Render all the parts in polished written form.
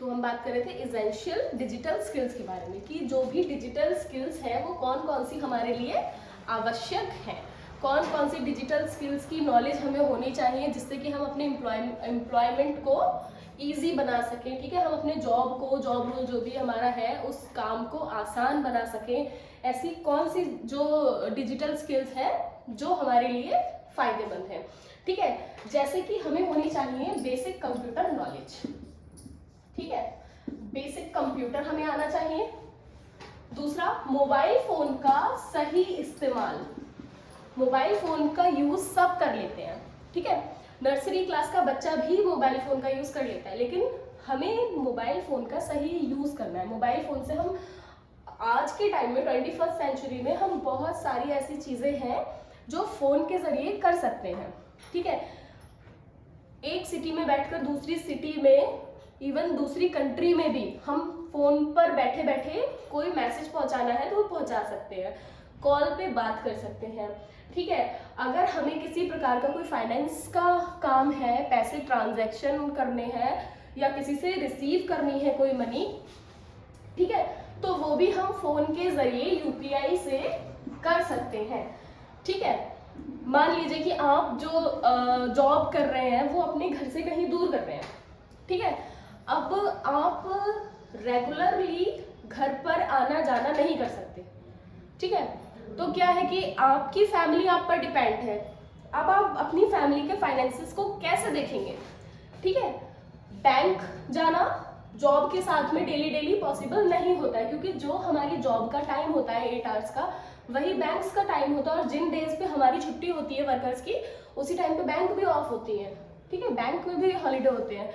तो हम बात कर रहे थे एसेंशियल डिजिटल स्किल्स के बारे में कि जो भी डिजिटल स्किल्स हैं वो कौन कौन सी हमारे लिए आवश्यक हैं, कौन कौन सी डिजिटल स्किल्स की नॉलेज हमें होनी चाहिए जिससे कि हम अपने एम्प्लॉयमेंट को ईजी बना सकें, ठीक है, हम अपने जॉब रोल जो भी हमारा है उस काम को आसान बना सकें। ऐसी कौन सी जो डिजिटल स्किल्स हैं जो हमारे लिए फायदेमंद है, ठीक है। जैसे कि हमें होनी चाहिए बेसिक कंप्यूटर नॉलेज, ठीक है, बेसिक कंप्यूटर हमें आना चाहिए। दूसरा, मोबाइल फोन का सही इस्तेमाल, मोबाइल फोन का यूज सब कर लेते हैं, ठीक है, नर्सरी क्लास का बच्चा भी मोबाइल फोन का यूज कर लेता है, लेकिन हमें मोबाइल फोन का सही यूज करना है। मोबाइल फोन से हम आज के टाइम में 21st सेंचुरी में हम बहुत सारी ऐसी चीजें हैं जो फोन के जरिए कर सकते हैं, ठीक है। एक सिटी में बैठकर दूसरी सिटी में, इवन दूसरी कंट्री में भी हम फोन पर बैठे बैठे कोई मैसेज पहुंचाना है तो वो पहुंचा सकते हैं, कॉल पे बात कर सकते हैं, ठीक है। अगर हमें किसी प्रकार का कोई फाइनेंस का काम है, पैसे ट्रांजैक्शन करने हैं या किसी से रिसीव करनी है कोई मनी, ठीक है, तो वो भी हम फोन के जरिए यूपीआई से कर सकते हैं, ठीक है। मान लीजिए कि आप जो जॉब कर रहे हैं वो अपने घर से कहीं दूर कर रहे हैं, ठीक है, अब आप रेगुलरली घर पर आना जाना नहीं कर सकते, ठीक है, तो क्या है कि आपकी फैमिली आप पर डिपेंड है। अब आप अपनी फैमिली के फाइनेंसेस को कैसे देखेंगे, ठीक है। बैंक जाना जॉब के साथ में डेली डेली पॉसिबल नहीं होता है, क्योंकि जो हमारी जॉब का टाइम होता है 8 आवर्स का, वही बैंक्स का टाइम होता है, और जिन डेज पे हमारी छुट्टी होती है वर्कर्स की, उसी टाइम पे बैंक भी ऑफ होती है, ठीक है, बैंक में भी हॉलीडे होते हैं।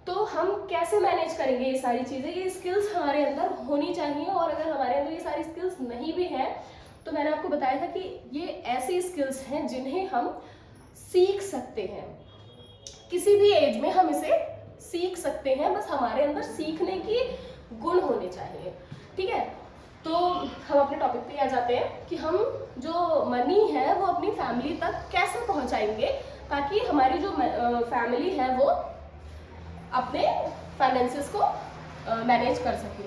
तो हम कैसे मैनेज करेंगे ये सारी चीजें, ये स्किल्स हमारे अंदर होनी चाहिए, और अगर हमारे अंदर ये सारी स्किल्स नहीं भी हैं तो मैंने आपको बताया था कि ये ऐसी स्किल्स हैं जिन्हें हम सीख सकते हैं, किसी भी एज में हम इसे सीख सकते हैं, बस हमारे अंदर सीखने की गुण होने चाहिए, ठीक है। तो हम अपने टॉपिक पे आ जाते हैं कि हम जो मनी है वो अपनी फैमिली तक कैसे पहुंचाएंगे ताकि हमारी जो फैमिली है वो अपने फाइनेंसेस को मैनेज कर सके,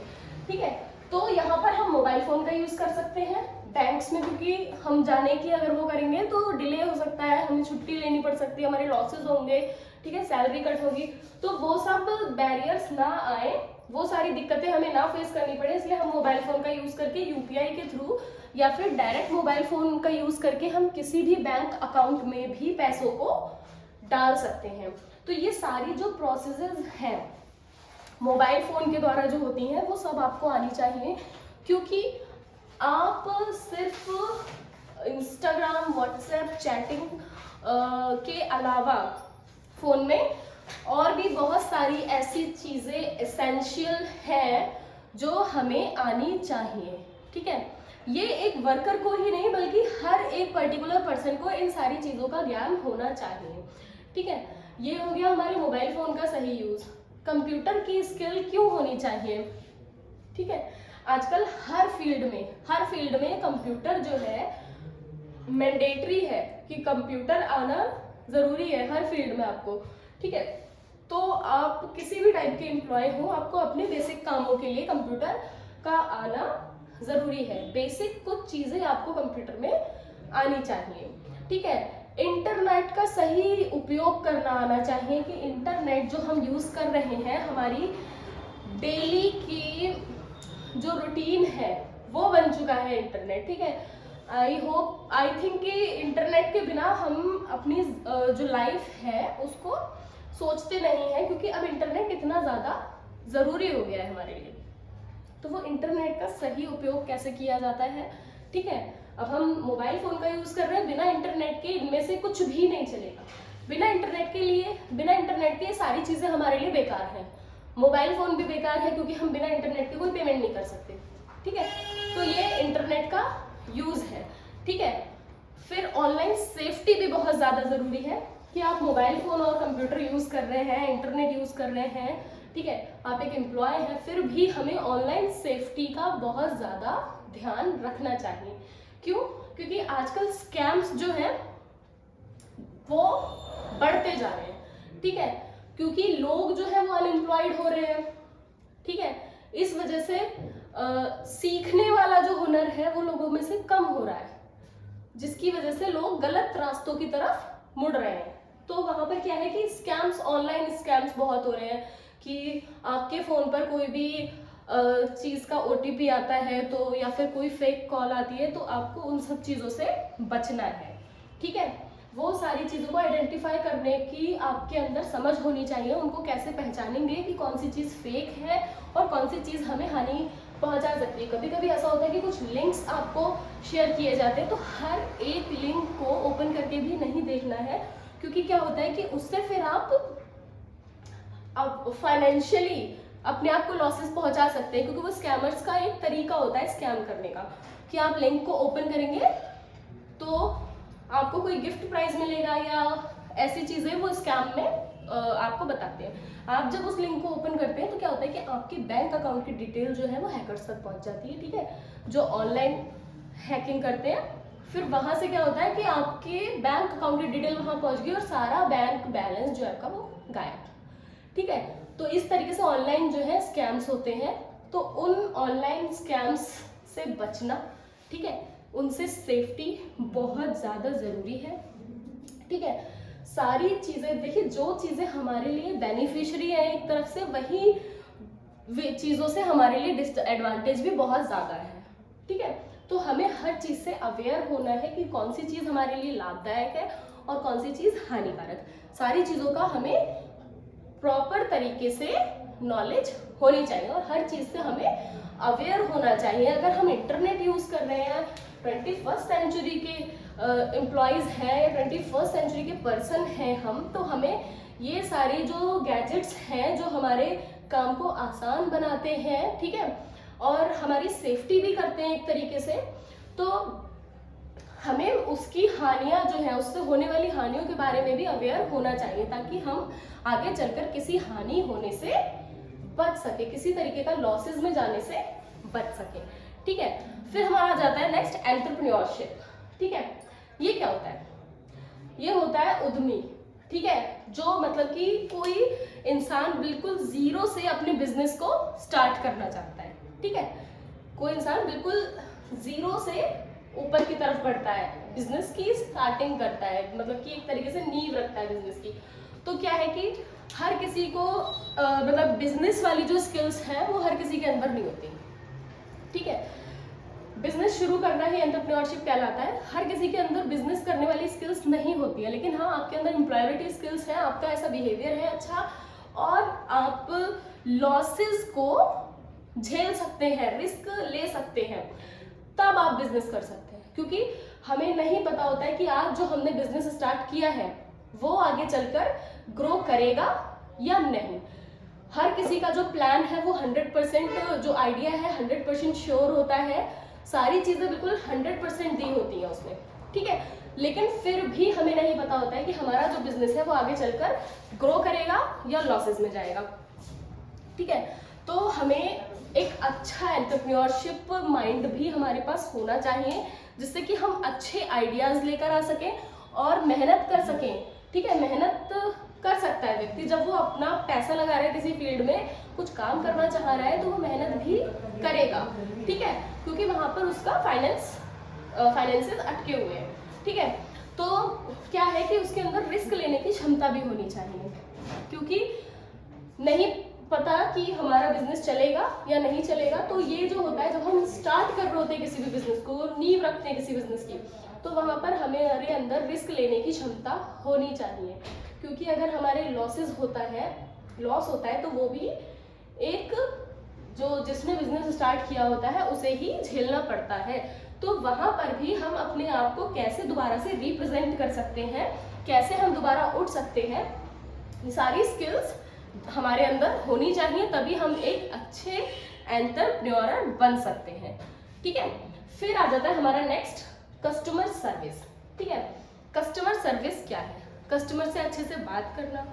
ठीक है। तो यहाँ पर हम मोबाइल फोन का यूज कर सकते हैं बैंक्स में, क्योंकि हम जाने की अगर वो करेंगे तो डिले हो सकता है, हमें छुट्टी लेनी पड़ सकती है, हमारे लॉसेस होंगे, ठीक है, सैलरी कट होगी, तो वो सब बैरियर्स ना आए, वो सारी दिक्कतें हमें ना फेस करनी पड़े, इसलिए हम मोबाइल फोन का यूज करके यूपीआई के थ्रू या फिर डायरेक्ट मोबाइल फोन का यूज करके हम किसी भी बैंक अकाउंट में भी पैसों को डाल सकते हैं। तो ये सारी जो प्रोसेसेस हैं मोबाइल फोन के द्वारा जो होती हैं वो सब आपको आनी चाहिए, क्योंकि आप सिर्फ इंस्टाग्राम व्हाट्सएप चैटिंग के अलावा फोन में और भी बहुत सारी ऐसी चीजें एसेंशियल हैं जो हमें आनी चाहिए, ठीक है। ये एक वर्कर को ही नहीं बल्कि हर एक पर्टिकुलर पर्सन को इन सारी चीजों का ज्ञान होना चाहिए, ठीक है। ये हो गया हमारे मोबाइल फोन का सही यूज। कंप्यूटर की स्किल क्यों होनी चाहिए, ठीक है, आजकल हर फील्ड में कंप्यूटर जो है मैंडेटरी है कि कंप्यूटर आना जरूरी है हर फील्ड में आपको, ठीक है। तो आप किसी भी टाइप के एम्प्लॉय हो, आपको अपने बेसिक कामों के लिए कंप्यूटर का आना जरूरी है, बेसिक कुछ चीजें आपको कंप्यूटर में आनी चाहिए, ठीक है। इंटरनेट का सही उपयोग करना आना चाहिए कि इंटरनेट जो हम यूज कर रहे हैं हमारी डेली की जो रूटीन है वो बन चुका है इंटरनेट, ठीक है। आई थिंक कि इंटरनेट के बिना हम अपनी जो लाइफ है उसको सोचते नहीं है, क्योंकि अब इंटरनेट इतना ज़्यादा ज़रूरी हो गया है हमारे लिए। तो वो इंटरनेट का सही उपयोग कैसे किया जाता है, ठीक है। अब हम मोबाइल फ़ोन का यूज़ कर रहे हैं, बिना इंटरनेट के इनमें से कुछ भी नहीं चलेगा, बिना इंटरनेट के सारी चीज़ें हमारे लिए बेकार हैं। मोबाइल फ़ोन भी बेकार है क्योंकि हम बिना इंटरनेट के कोई पेमेंट नहीं कर सकते, ठीक है। तो ये इंटरनेट का यूज़ है, ठीक है। फिर ऑनलाइन सेफ्टी भी बहुत ज़्यादा ज़रूरी है कि आप मोबाइल फ़ोन और कंप्यूटर यूज़ कर रहे हैं, इंटरनेट यूज़ कर रहे हैं, ठीक है, आप एक एम्प्लॉय हैं, फिर भी हमें ऑनलाइन सेफ्टी का बहुत ज़्यादा ध्यान रखना चाहिए। क्यों? क्योंकि आजकल स्कैम्स जो हैं वो बढ़ते जा रहे हैं, ठीक है, क्योंकि लोग जो है वो अनएम्प्लॉयड हो रहे हैं, ठीक है। इस वजह से सीखने वाला जो हुनर है वो लोगों में से कम हो रहा है, जिसकी वजह से लोग गलत रास्तों की तरफ मुड़ रहे हैं। तो वहां पर क्या है कि स्कैम्स, ऑनलाइन स्कैम्स बहुत हो रहे हैं कि आपके फोन पर कोई भी चीज का OTP आता है तो, या फिर कोई फेक कॉल आती है, तो आपको उन सब चीजों से बचना है। ठीक है, वो सारी चीजों को आइडेंटिफाई करने की आपके अंदर समझ होनी चाहिए। उनको कैसे पहचानेंगे कि कौन सी चीज फेक है और कौन सी चीज हमें हानि पहुंचा सकती है। कभी कभी ऐसा होता है कि कुछ लिंक्स आपको शेयर किए जाते हैं, तो हर एक लिंक को ओपन करके भी नहीं देखना है, क्योंकि क्या होता है कि उससे फिर आप फाइनेंशियली अपने आप को लॉसेस पहुंचा सकते हैं। क्योंकि वो स्कैमर्स का एक तरीका होता है स्कैम करने का, कि आप लिंक को ओपन करेंगे तो आपको कोई गिफ्ट प्राइज मिलेगा या ऐसी चीजें वो स्कैम में आपको बताते हैं। आप जब उस लिंक को ओपन करते हैं तो क्या होता है कि आपके बैंक अकाउंट की डिटेल जो है वो हैकर्स तक पहुंच जाती है। ठीक है, जो ऑनलाइन हैकिंग करते हैं, फिर वहां से क्या होता है कि आपके बैंक अकाउंट की डिटेल वहां पहुंच गई और सारा बैंक बैलेंस जो है आपका वो गायब। ठीक है, तो इस तरीके से ऑनलाइन जो है स्कैम्स होते हैं। तो उन ऑनलाइन स्कैम्स से बचना, ठीक है, उनसे सेफ्टी बहुत ज़्यादा ज़रूरी है। ठीक है, सारी चीज़ें देखिए, जो चीज़ें हमारे लिए बेनिफिशियरी है एक तरफ से, वही चीज़ों से हमारे लिए डिसएडवांटेज भी बहुत ज़्यादा है। ठीक है, तो हमें हर चीज़ से अवेयर होना है कि कौन सी चीज़ हमारे लिए लाभदायक है और कौन सी चीज़ हानिकारक। सारी चीज़ों का हमें प्रॉपर तरीके से नॉलेज होनी चाहिए और हर चीज़ से हमें अवेयर होना चाहिए। अगर हम इंटरनेट यूज़ कर रहे हैं, 21st सेंचुरी के एम्प्लॉयज़ हैं या 21st सेंचुरी के पर्सन हैं हम, तो हमें ये सारे जो गैजेट्स हैं जो हमारे काम को आसान बनाते हैं, ठीक है, और हमारी सेफ्टी भी करते हैं एक तरीके से, तो हमें उसकी हानियां जो है, उससे होने वाली हानियों के बारे में भी अवेयर होना चाहिए, ताकि हम आगे चलकर किसी हानि होने से बच सके, किसी तरीके का लॉसेस में जाने से बच सके। ठीक है, फिर हमारा जाता है नेक्स्ट एंटरप्रेन्योरशिप। ठीक है, ये क्या होता है? ये होता है उद्यमी। ठीक है, जो मतलब कि कोई इंसान बिल्कुल जीरो से अपने बिजनेस को स्टार्ट करना चाहता है। ठीक है, कोई इंसान बिल्कुल जीरो से ऊपर की तरफ बढ़ता है, बिजनेस की स्टार्टिंग करता है, मतलब कि एक तरीके से नींव रखता है बिजनेस की। तो क्या है कि हर किसी को मतलब बिजनेस वाली जो स्किल्स हैं वो हर किसी के अंदर नहीं होती। ठीक है, बिजनेस शुरू करना ही एंटरप्रेन्योरशिप कहलाता है। हर किसी के अंदर बिजनेस करने वाली स्किल्स नहीं होती है, लेकिन हाँ, आपके अंदर एम्प्लॉयबिलिटी स्किल्स है, आपका ऐसा बिहेवियर है अच्छा, और आप लॉसेस को झेल सकते हैं, रिस्क ले सकते हैं, तब आप बिजनेस कर सकते हैं। क्योंकि हमें नहीं पता होता है कि आज जो हमने बिजनेस स्टार्ट किया है वो आगे चलकर ग्रो करेगा या नहीं। हर किसी का जो प्लान है वो 100%, जो आइडिया है 100% श्योर होता है, सारी चीजें बिल्कुल 100% दी होती है उसमें। ठीक है, लेकिन फिर भी हमें नहीं पता होता है कि हमारा जो बिजनेस है वो आगे चलकर ग्रो करेगा या लॉसेस में जाएगा। ठीक है, तो हमें एक अच्छा एंटरप्रेन्योरशिप माइंड भी हमारे पास होना चाहिए, जिससे कि हम अच्छे आइडियाज लेकर आ सकें और मेहनत कर सकें। ठीक है, मेहनत कर सकता है व्यक्ति, जब वो अपना पैसा लगा रहा है किसी फील्ड में, कुछ काम करना चाह रहा है, तो वो मेहनत भी करेगा। ठीक है, क्योंकि वहां पर उसका फाइनेंसेस अटके हुए हैं। ठीक है, तो क्या है कि उसके अंदर रिस्क लेने की क्षमता भी होनी चाहिए, क्योंकि नहीं पता कि हमारा बिजनेस चलेगा या नहीं चलेगा। तो ये जो होता है, जब हम स्टार्ट कर रहे होते हैं किसी भी बिजनेस को, नींव रखते हैं किसी बिजनेस की, तो वहां पर हमारे अंदर रिस्क लेने की क्षमता होनी चाहिए। क्योंकि अगर हमारे लॉस होता है तो वो भी एक जो जिसने बिजनेस स्टार्ट किया होता है उसे ही झेलना पड़ता है। तो वहां पर भी हम अपने आप को कैसे दोबारा से रिप्रेजेंट कर सकते हैं, कैसे हम दोबारा उठ सकते हैं, ये सारी स्किल्स हमारे अंदर होनी चाहिए, तभी हम एक अच्छे एंटरप्रेन्योर बन सकते हैं। ठीक है, फिर आ जाता है हमारा नेक्स्ट कस्टमर सर्विस। ठीक है, कस्टमर सर्विस क्या है? कस्टमर से अच्छे से बात करना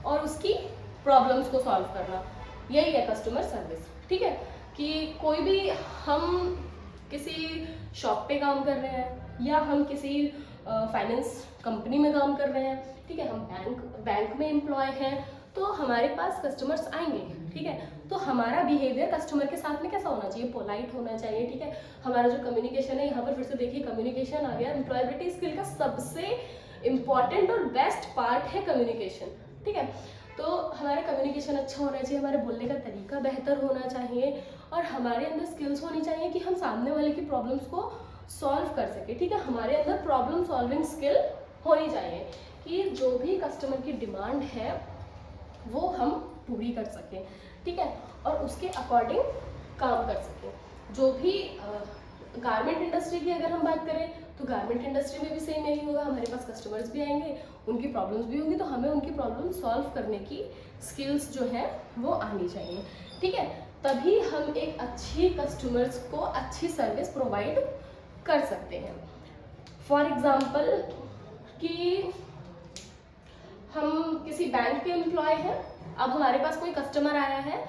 और उसकी प्रॉब्लम्स को सॉल्व करना, यही है कस्टमर सर्विस। ठीक है, कि कोई भी, हम किसी शॉप पे काम कर रहे हैं या हम किसी फाइनेंस कंपनी में काम कर रहे हैं, ठीक है, हम बैंक में एम्प्लॉय हैं, तो हमारे पास कस्टमर्स आएंगे। ठीक है, तो हमारा बिहेवियर कस्टमर के साथ में कैसा होना चाहिए, पोलाइट होना चाहिए, ठीक है। हमारा जो कम्युनिकेशन है, यहाँ पर फिर से देखिए कम्युनिकेशन आ गया। एम्प्लॉयबिलिटी स्किल का सबसे इम्पॉर्टेंट और बेस्ट पार्ट है कम्युनिकेशन, ठीक है। तो हमारा कम्युनिकेशन अच्छा होना चाहिए, हमारे बोलने का तरीका बेहतर होना चाहिए, और हमारे अंदर स्किल्स होनी चाहिए कि हम सामने वाले की प्रॉब्लम्स को सॉल्व कर सके, ठीक है। हमारे अंदर प्रॉब्लम सॉल्विंग स्किल होनी चाहिए कि जो भी कस्टमर की डिमांड है वो हम पूरी कर सकें, ठीक है, और उसके अकॉर्डिंग काम कर सकें। जो भी गारमेंट इंडस्ट्री की अगर हम बात करें तो गारमेंट इंडस्ट्री में भी सेम यही होगा, हमारे पास कस्टमर्स भी आएंगे, उनकी प्रॉब्लम्स भी होंगी, तो हमें उनकी प्रॉब्लम सॉल्व करने की स्किल्स जो है वो आनी चाहिए, ठीक है। तभी हम एक अच्छी कस्टमर्स को अच्छी सर्विस प्रोवाइड कर सकते हैं। फॉर एग्जाम्पल कि हम किसी बैंक के एम्प्लॉय हैं, अब हमारे पास कोई कस्टमर आया है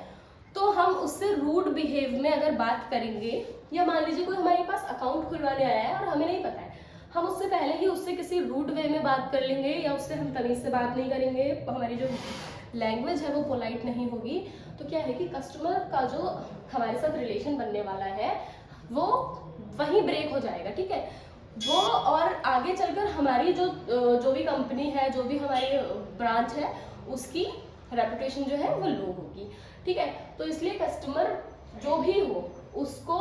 तो हम उससे रूड बिहेव में अगर बात करेंगे, या मान लीजिए कोई हमारे पास अकाउंट खुलवाने आया है और हमें नहीं पता है, हम उससे पहले ही उससे किसी रूड वे में बात कर लेंगे, या उससे हम तमीज़ से बात नहीं करेंगे, हमारी जो लैंग्वेज है वो पोलाइट नहीं होगी, तो क्या है कि कस्टमर का जो हमारे साथ रिलेशन बनने वाला है वो वहीं ब्रेक हो जाएगा, ठीक है वो। और आगे चलकर हमारी जो भी कंपनी है, जो भी हमारी ब्रांच है, उसकी रेपुटेशन जो है वो लो होगी, ठीक है। तो इसलिए कस्टमर जो भी हो उसको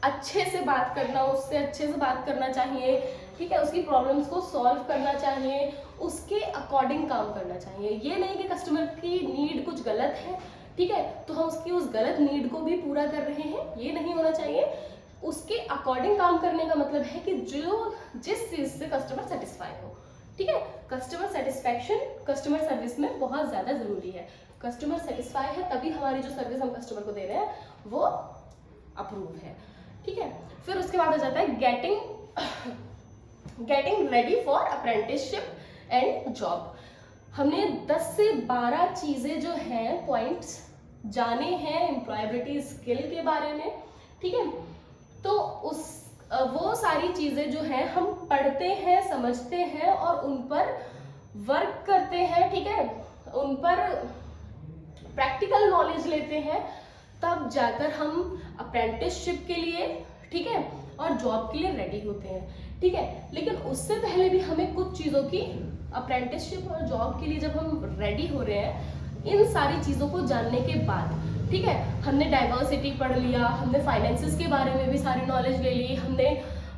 अच्छे से बात करना, उससे अच्छे से बात करना चाहिए, ठीक है, उसकी प्रॉब्लम्स को सॉल्व करना चाहिए, उसके अकॉर्डिंग काम करना चाहिए। ये नहीं कि कस्टमर की नीड कुछ गलत है, ठीक है, तो हम उसकी उस गलत नीड को भी पूरा कर रहे हैं, ये नहीं होना चाहिए। उसके अकॉर्डिंग काम करने का मतलब है कि जिस चीज़ से कस्टमर सेटिस्फाई हो, ठीक है। कस्टमर सेटिस्फैक्शन कस्टमर सर्विस में बहुत ज़्यादा ज़रूरी है। कस्टमर सेटिस्फाई है तभी हमारी जो सर्विस हम कस्टमर को दे रहे हैं वो अप्रूव है, ठीक है। फिर उसके बाद आ जाता है getting ready for apprenticeship and job. हमने 10 से 12 चीज़ें जो हैं पॉइंट्स जाने हैं एम्प्लॉयबिलिटी स्किल के बारे में, ठीक है। तो वो सारी चीज़ें जो हैं हम पढ़ते हैं, समझते हैं और उन पर वर्क करते हैं, ठीक है, उन पर प्रैक्टिकल नॉलेज लेते हैं, तब जाकर हम अप्रेंटिसशिप के लिए, ठीक है, और जॉब के लिए रेडी होते हैं, ठीक है। लेकिन उससे पहले भी हमें कुछ चीज़ों की अप्रेंटिसशिप और जॉब के लिए जब हम रेडी हो रहे हैं, इन सारी चीज़ों को जानने के बाद, ठीक है, हमने डाइवर्सिटी पढ़ लिया, हमने फाइनेंसेस के बारे में भी सारी नॉलेज ले ली, हमने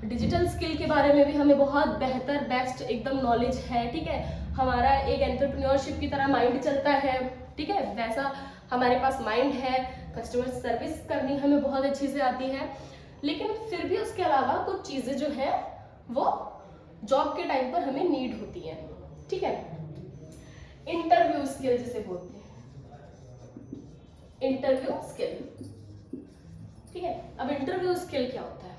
डिजिटल स्किल के बारे में भी हमें बहुत बेहतर बेस्ट एकदम नॉलेज है, ठीक है। हमारा एक एंटरप्रेन्योरशिप की तरह माइंड चलता है, ठीक है, वैसा हमारे पास माइंड है, कस्टमर सर्विस करनी हमें बहुत अच्छी से आती है। लेकिन फिर भी उसके अलावा कुछ चीज़ें जो है वो जॉब के टाइम पर हमें नीड होती हैं, ठीक है। इंटरव्यू स्किल जिसे बोलते हैं, इंटरव्यू स्किल, ठीक है। अब इंटरव्यू स्किल क्या होता है?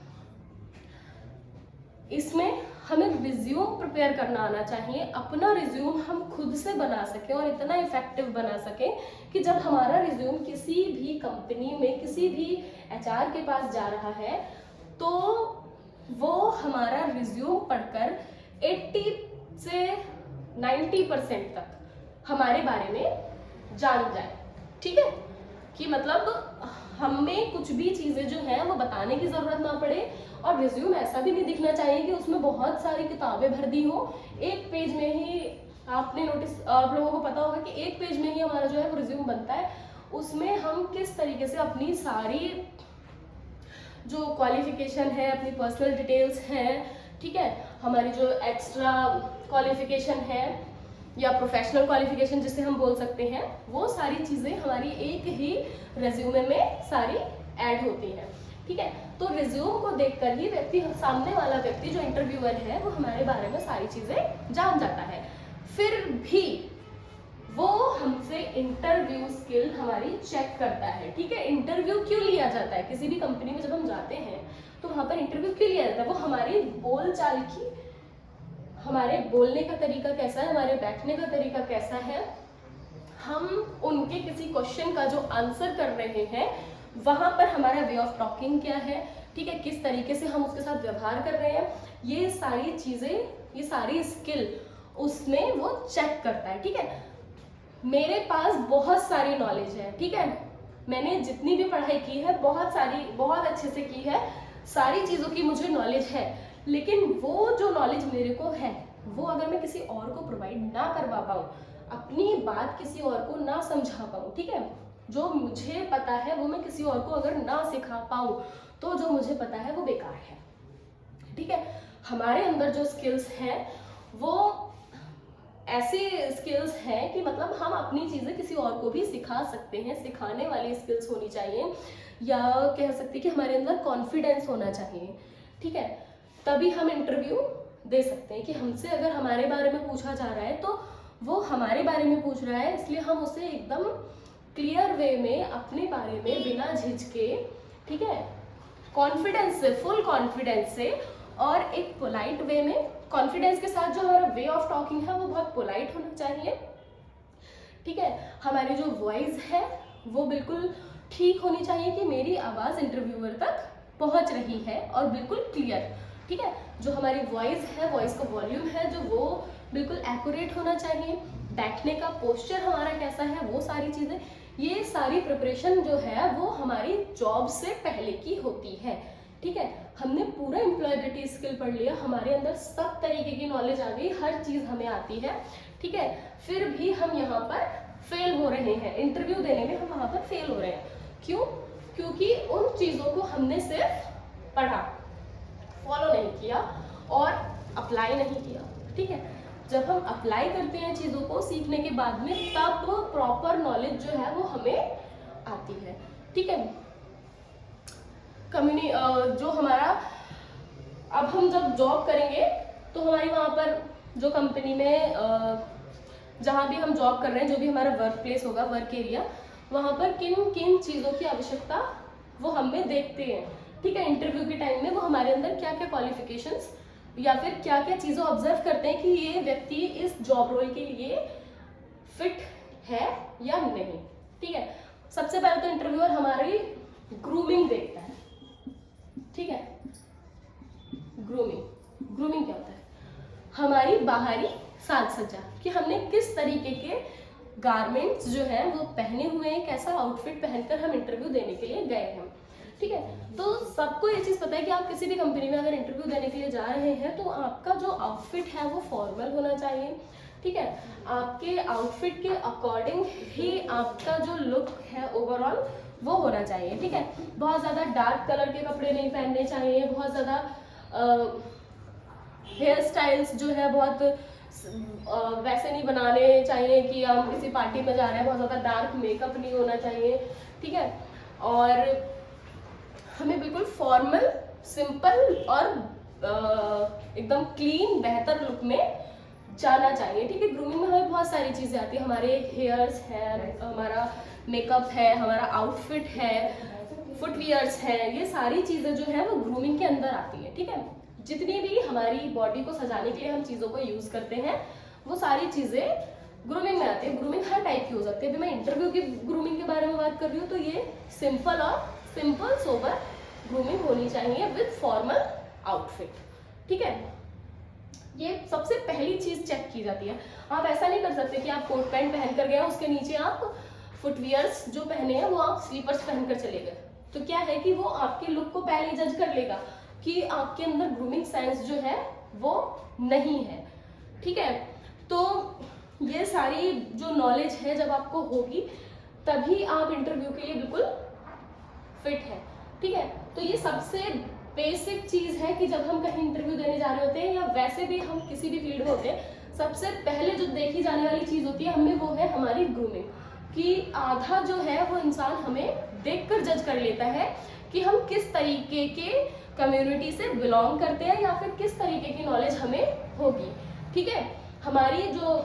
इसमें हमें रिज्यूम प्रिपेयर करना आना चाहिए, अपना रिज्यूम हम खुद से बना सकें और इतना इफेक्टिव बना सकें कि जब हमारा रिज्यूम किसी भी कंपनी में किसी भी एचआर के पास जा रहा है तो वो हमारा रिज्यूम पढ़कर 80 से 90% तक हमारे बारे में जान जाए, ठीक है, कि मतलब हमें कुछ भी चीज़ें जो हैं वो बताने की ज़रूरत ना पड़े। और रिज्यूम ऐसा भी नहीं दिखना चाहिए कि उसमें बहुत सारी किताबें भर दी हो, एक पेज में ही आपने नोटिस आप लोगों को पता होगा कि एक पेज में ही हमारा जो है वो रिज्यूम बनता है। उसमें हम किस तरीके से अपनी सारी जो क्वालिफिकेशन है, अपनी पर्सनल डिटेल्स हैं, ठीक है, हमारी जो एक्स्ट्रा क्वालिफिकेशन है या प्रोफेशनल क्वालिफिकेशन जिसे हम बोल सकते हैं, वो सारी चीज़ें हमारी एक ही रेज्यूमे में सारी ऐड होती हैं, ठीक है। तो रिज्यूम को देखकर ही व्यक्ति, सामने वाला व्यक्ति जो इंटरव्यूअर है, वो हमारे बारे में सारी चीज़ें जान जाता है। फिर भी वो हमसे इंटरव्यू स्किल हमारी चेक करता है, ठीक है। इंटरव्यू क्यों लिया जाता है? किसी भी कंपनी में जब हम जाते हैं तो वहाँ पर इंटरव्यू क्यों लिया जाता है? वो हमारी बोलचाल की, हमारे बोलने का तरीका कैसा है, हमारे बैठने का तरीका कैसा है, हम उनके किसी क्वेश्चन का जो आंसर कर रहे हैं वहाँ पर हमारा वे ऑफ टॉकिंग क्या है, ठीक है, किस तरीके से हम उसके साथ व्यवहार कर रहे हैं, ये सारी चीज़ें, ये सारी स्किल उसमें वो चेक करता है, ठीक है। मेरे पास बहुत सारी नॉलेज है, ठीक है, मैंने जितनी भी पढ़ाई की है बहुत सारी, बहुत अच्छे से की है, सारी चीज़ों की मुझे नॉलेज है, लेकिन वो जो नॉलेज मेरे को है वो अगर मैं किसी और को प्रोवाइड ना करवा पाऊँ, अपनी बात किसी और को ना समझा पाऊँ, ठीक है, जो मुझे पता है वो मैं किसी और को अगर ना सिखा पाऊँ तो जो मुझे पता है वो बेकार है, ठीक है। हमारे अंदर जो स्किल्स हैं वो ऐसी स्किल्स हैं कि मतलब हम अपनी चीज़ें किसी और को भी सिखा सकते हैं, सिखाने वाली स्किल्स होनी चाहिए, या कह सकते हैं कि हमारे अंदर कॉन्फिडेंस होना चाहिए, ठीक है, तभी हम इंटरव्यू दे सकते हैं। कि हमसे अगर हमारे बारे में पूछा जा रहा है तो वो हमारे बारे में पूछ रहा है, इसलिए हम उसे एकदम क्लियर वे में अपने बारे में बिना झिझके, ठीक है, कॉन्फिडेंस से, फुल कॉन्फिडेंस से और एक पोलाइट वे में, कॉन्फिडेंस के साथ जो हमारा वे ऑफ टॉकिंग है वो बहुत पोलाइट होना चाहिए, ठीक है। हमारी जो वॉइस है वो बिल्कुल ठीक होनी चाहिए कि मेरी आवाज़ इंटरव्यूअर तक पहुंच रही है और बिल्कुल क्लियर, ठीक है। जो हमारी वॉइस है, वॉइस का वॉल्यूम है जो वो बिल्कुल एक्यूरेट होना चाहिए, बैठने का पोस्चर हमारा कैसा है, वो सारी चीज़ें, ये सारी प्रिपरेशन जो है वो हमारी जॉब से पहले की होती है, ठीक है। हमने पूरा एम्प्लॉयबिलिटी स्किल पढ़ लिया, हमारे अंदर सब तरीके की नॉलेज आ गई, हर चीज़ हमें आती है, ठीक है, फिर भी हम यहाँ पर फेल हो रहे हैं, इंटरव्यू देने में हम वहाँ पर फेल हो रहे हैं। क्यों? क्योंकि उन चीज़ों को हमने सिर्फ पढ़ा, फॉलो नहीं किया और अप्लाई नहीं किया, ठीक है। जब हम अप्लाई करते हैं चीज़ों को सीखने के बाद में, तब प्रॉपर नॉलेज जो है वो हमें आती है, ठीक है। जो हमारा, अब हम जब जॉब करेंगे तो हमारी वहाँ पर जो कंपनी में जहाँ भी हम जॉब कर रहे हैं, जो भी हमारा वर्क प्लेस होगा, वर्क एरिया, वहाँ पर किन किन चीज़ों की आवश्यकता वो हमें देखते हैं, ठीक है। इंटरव्यू के टाइम में वो हमारे अंदर क्या क्या क्वालिफिकेशंस या फिर क्या क्या चीज़ें ऑब्जर्व करते हैं कि ये व्यक्ति इस जॉब रोल के लिए फिट है या नहीं, ठीक है। सबसे पहले तो इंटरव्यूअर हमारी ग्रूमिंग देखता है, ठीक है। ग्रूमिंग क्या होता है? हमारी बाहरी साज सज्जा, कि हमने किस तरीके के गारमेंट्स जो हैं वो पहने हुए हैं, कैसा आउटफिट पहनकर हम इंटरव्यू देने के लिए गए हैं, ठीक है। तो सबको ये चीज़ पता है कि आप किसी भी कंपनी में अगर इंटरव्यू देने के लिए जा रहे हैं तो आपका जो आउटफिट है वो फॉर्मल होना चाहिए, ठीक है। आपके आउटफिट के अकॉर्डिंग ही आपका जो लुक है ओवरऑल वो होना चाहिए, ठीक है। बहुत ज़्यादा डार्क कलर के कपड़े नहीं पहनने चाहिए, बहुत ज़्यादा हेयर स्टाइल्स जो है बहुत वैसे नहीं बनाने चाहिए कि हम किसी पार्टी में जा रहे हैं, बहुत ज़्यादा डार्क मेकअप नहीं होना चाहिए, ठीक है। और हमें बिल्कुल फॉर्मल, सिंपल और एकदम क्लीन, बेहतर लुक में जाना चाहिए, ठीक है। ग्रूमिंग में हमें बहुत सारी चीज़ें आती है, हमारे हेयर्स हैं, हमारा मेकअप है, हमारा आउटफिट है, फुटवियर्स हैं, ये सारी चीज़ें जो है वो ग्रूमिंग के अंदर आती है, ठीक है। जितनी भी हमारी बॉडी को सजाने के लिए हम चीज़ों को यूज़ करते हैं वो सारी चीज़ें ग्रूमिंग में आती है। ग्रूमिंग हर टाइप की हो सकती है, अभी मैं इंटरव्यू की ग्रूमिंग के बारे में बात कर रही हूँ तो ये सिंपल सोबर ग्रूमिंग होनी चाहिए विद फॉर्मल आउटफिट, ठीक है। ये सबसे पहली चीज़ चेक की जाती है। आप ऐसा नहीं कर सकते कि आप कोट पैंट पहन कर गए, उसके नीचे आप फुटवियर्स जो पहने हैं वो आप स्लीपर्स पहनकर चले गए, तो क्या है कि वो आपके लुक को पहले जज कर लेगा कि आपके अंदर ग्रूमिंग सेंस जो है वो नहीं है, ठीक है। तो ये सारी जो नॉलेज है जब आपको होगी तभी आप इंटरव्यू के लिए बिल्कुल फिट है, ठीक है। तो ये सबसे बेसिक चीज़ है कि जब हम कहीं इंटरव्यू देने जा रहे होते हैं या वैसे भी हम किसी भी फील्ड में होते हैं, सबसे पहले जो देखी जाने वाली चीज़ होती है हमें, वो है हमारी ग्रूमिंग, कि आधा जो है वो इंसान हमें देखकर जज कर लेता है कि हम किस तरीके के कम्युनिटी से बिलोंग करते हैं या फिर किस तरीके की नॉलेज हमें होगी, ठीक है। हमारी जो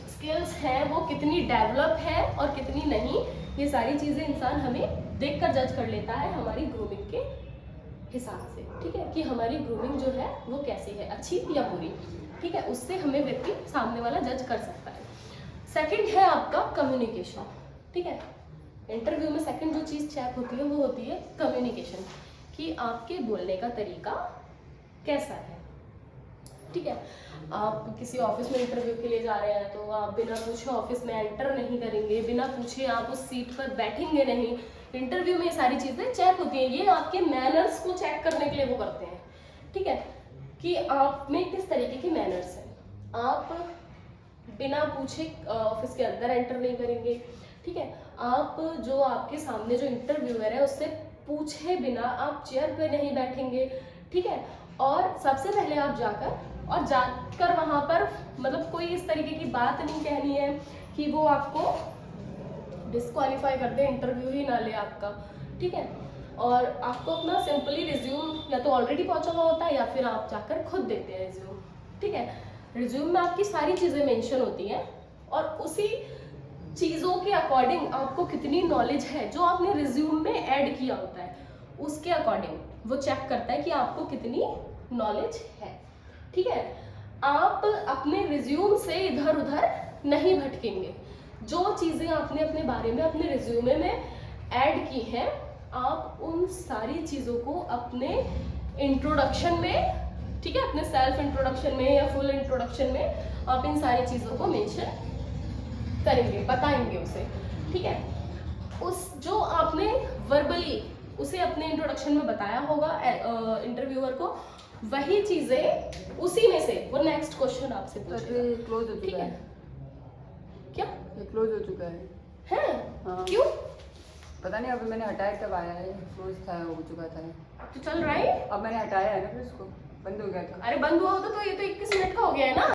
स्किल्स हैं वो कितनी डेवलप है और कितनी नहीं, ये सारी चीज़ें इंसान हमें देखकर जज कर लेता है हमारी ग्रूमिंग के हिसाब से, ठीक है, कि हमारी ग्रूमिंग जो है वो कैसी है, अच्छी या बुरी, ठीक है। उससे हमें व्यक्ति सामने वाला जज कर सकता है। सेकंड है आपका कम्युनिकेशन, ठीक है। इंटरव्यू में सेकंड जो चीज़ चेक होती है वो होती है कम्युनिकेशन, कि आपके बोलने का तरीका कैसा है। ठीक है। आप किसी ऑफिस में इंटरव्यू के लिए जा रहे हैं तो आप बिना पूछे ऑफिस में एंटर नहीं करेंगे, बिना पूछे आप उस सीट पर बैठेंगे नहीं। इंटरव्यू में ये सारी चीज़ें चेक होती हैं, ये आपके मैनर्स को चेक करने के लिए वो करते हैं, ठीक है, कि आप में किस तरीके की मैनर्स हैं। आप बिना पूछे ऑफिस के अंदर एंटर नहीं करेंगे, ठीक है। आप जो आपके सामने जो इंटरव्यूअर है उससे पूछे बिना आप चेयर पे नहीं बैठेंगे, ठीक है। और सबसे पहले आप जाकर वहाँ पर मतलब कोई इस तरीके की बात नहीं कहनी है कि वो आपको डिस्क्वालीफाई कर दे, इंटरव्यू ही ना ले आपका, ठीक है। और आपको अपना सिंपली रिज्यूम या तो ऑलरेडी पहुंचा हुआ होता है या फिर आप जाकर खुद देते हैं रिज्यूम, ठीक है। रिज्यूम में आपकी सारी चीज़ें मेंशन होती हैं और उसी चीज़ों के अकॉर्डिंग आपको कितनी नॉलेज है जो आपने रिज्यूम में ऐड किया होता है उसके अकॉर्डिंग वो चेक करता है कि आपको कितनी नॉलेज है, ठीक है। आप अपने रिज्यूम से इधर उधर नहीं भटकेंगे। जो चीज़ें आपने अपने बारे में अपने रिज्यूमे में ऐड की हैं आप उन सारी चीज़ों को अपने इंट्रोडक्शन में, ठीक है, अपने सेल्फ इंट्रोडक्शन में या फुल इंट्रोडक्शन में आप इन सारी चीज़ों को मेंशन करेंगे, बताएंगे उसे, ठीक है। उस जो आपने वर्बली उसे अपने इंट्रोडक्शन में बताया होगा इंटरव्यूअर को, वही चीज़ें उसी में से वो नेक्स्ट क्वेश्चन आपसे पूछेगा। क्लोज हो ठीक चुका है, है, क्या ये क्लोज हो चुका है। है? हाँ। क्यों? पता नहीं, अभी मैंने हटाया तब आया है, क्लोज था, हो चुका था। तो चल रहा है? अब मैंने हटाया है ना, फिर इसको बंद हो गया था। अरे बंद हुआ होता तो ये तो 21 मिनट का हो गया है ना।